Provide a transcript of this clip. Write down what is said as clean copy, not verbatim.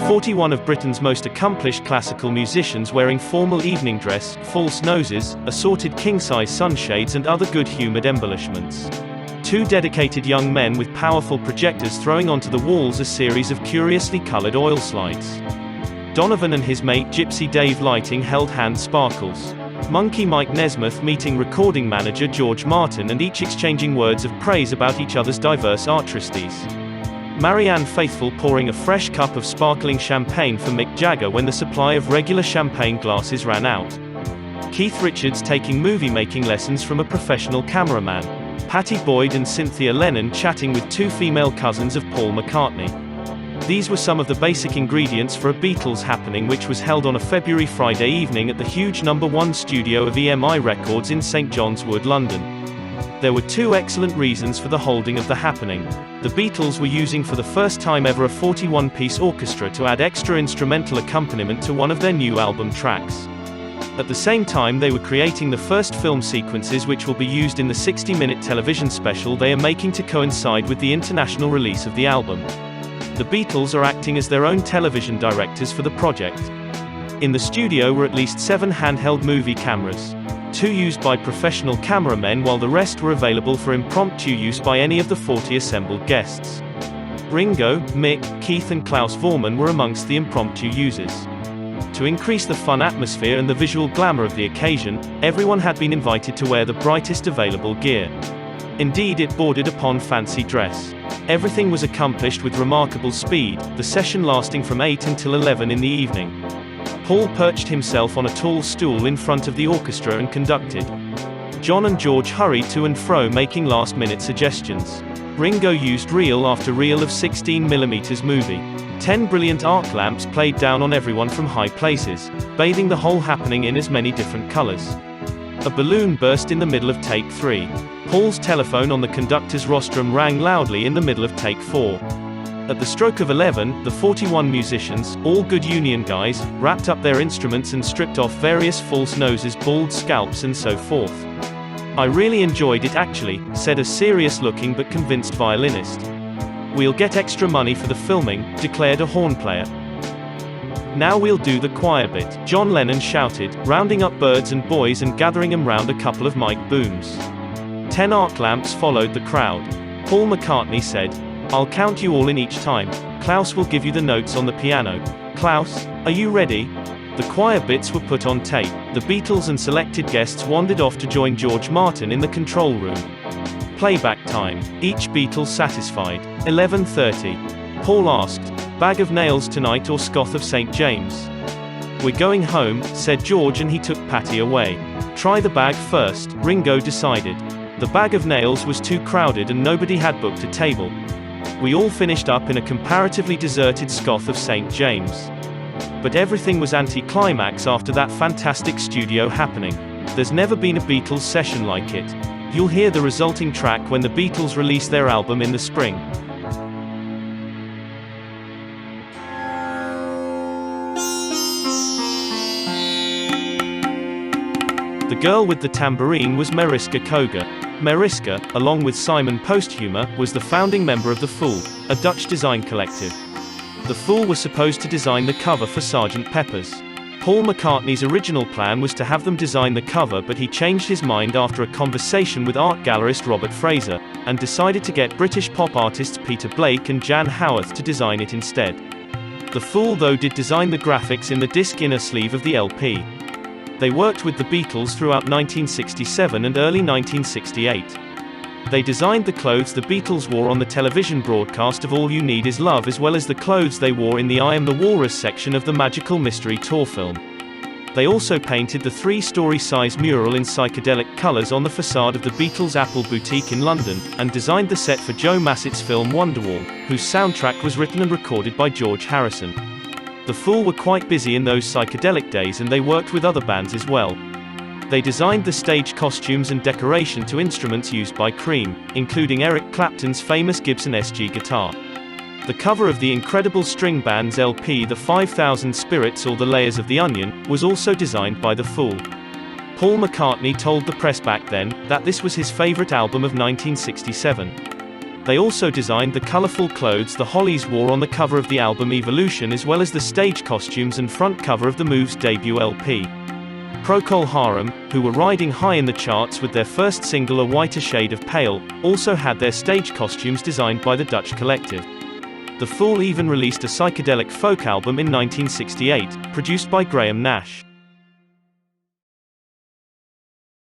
41 of Britain's most accomplished classical musicians wearing formal evening dress, false noses, assorted king-size sunshades and other good-humoured embellishments. 2 dedicated young men with powerful projectors throwing onto the walls a series of curiously coloured oil slides. Donovan and his mate Gypsy Dave lighting held hand sparkles. Monkey Mike Nesmith meeting recording manager George Martin and each exchanging words of praise about each other's diverse artistries. Marianne Faithfull pouring a fresh cup of sparkling champagne for Mick Jagger when the supply of regular champagne glasses ran out. Keith Richards taking movie-making lessons from a professional cameraman. Pattie Boyd and Cynthia Lennon chatting with 2 female cousins of Paul McCartney. These were some of the basic ingredients for a Beatles happening which was held on a February Friday evening at the huge #1 studio of EMI Records in St John's Wood, London. There were 2 excellent reasons for the holding of the happening. The Beatles were using for the first time ever a 41-piece orchestra to add extra instrumental accompaniment to one of their new album tracks. At the same time they were creating the first film sequences which will be used in the 60-minute television special they are making to coincide with the international release of the album. The Beatles are acting as their own television directors for the project. In the studio were at least 7 handheld movie cameras. 2 used by professional cameramen while the rest were available for impromptu use by any of the 40 assembled guests. Ringo, Mick, Keith and Klaus Voormann were amongst the impromptu users. To increase the fun atmosphere and the visual glamour of the occasion, everyone had been invited to wear the brightest available gear. Indeed, it bordered upon fancy dress. Everything was accomplished with remarkable speed, the session lasting from 8 until 11 in the evening. Paul perched himself on a tall stool in front of the orchestra and conducted. John and George hurried to and fro making last-minute suggestions. Ringo used reel after reel of 16mm movie. 10 brilliant arc lamps played down on everyone from high places, bathing the whole happening in as many different colors. A balloon burst in the middle of take 3. Paul's telephone on the conductor's rostrum rang loudly in the middle of take 4. At the stroke of 11, the 41 musicians, all good union guys, wrapped up their instruments and stripped off various false noses, bald scalps and so forth. "I really enjoyed it actually," said a serious-looking but convinced violinist. "We'll get extra money for the filming," declared a horn player. "Now we'll do the choir bit," John Lennon shouted, rounding up birds and boys and gathering them round a couple of mic booms. 10 arc lamps followed the crowd. Paul McCartney said, "I'll count you all in each time. Klaus will give you the notes on the piano. Klaus, are you ready?" The choir bits were put on tape. The Beatles and selected guests wandered off to join George Martin in the control room. Playback time. Each Beatle satisfied. 11:30. Paul asked, "Bag of nails tonight or Scoth of St. James?" "We're going home," said George and he took Pattie away. "Try the bag first," Ringo decided. The bag of nails was too crowded and nobody had booked a table. We all finished up in a comparatively deserted Scoth of St. James. But everything was anti-climax after that fantastic studio happening. There's never been a Beatles session like it. You'll hear the resulting track when the Beatles release their album in the spring. The girl with the tambourine was Mariska Koga. Mariska, along with Simon Posthumer, was the founding member of The Fool, a Dutch design collective. The Fool was supposed to design the cover for Sgt. Pepper's. Paul McCartney's original plan was to have them design the cover, but he changed his mind after a conversation with art gallerist Robert Fraser, and decided to get British pop artists Peter Blake and Jan Howarth to design it instead. The Fool though did design the graphics in the disc inner sleeve of the LP. They worked with the Beatles throughout 1967 and early 1968. They designed the clothes the Beatles wore on the television broadcast of All You Need Is Love, as well as the clothes they wore in the I Am the Walrus section of the Magical Mystery Tour film. They also painted the 3-story size mural in psychedelic colors on the facade of the Beatles' Apple Boutique in London, and designed the set for Joe Massett's film Wonderwall, whose soundtrack was written and recorded by George Harrison. The Fool were quite busy in those psychedelic days and they worked with other bands as well. They designed the stage costumes and decoration to instruments used by Cream, including Eric Clapton's famous Gibson SG guitar. The cover of the incredible string band's LP The 5,000 Spirits or The Layers of the Onion, was also designed by The Fool. Paul McCartney told the press back then, that this was his favorite album of 1967. They also designed the colorful clothes the Hollies wore on the cover of the album Evolution, as well as the stage costumes and front cover of the Move's debut LP. Procol Harum, who were riding high in the charts with their first single A Whiter Shade of Pale, also had their stage costumes designed by the Dutch collective. The Fool even released a psychedelic folk album in 1968, produced by Graham Nash.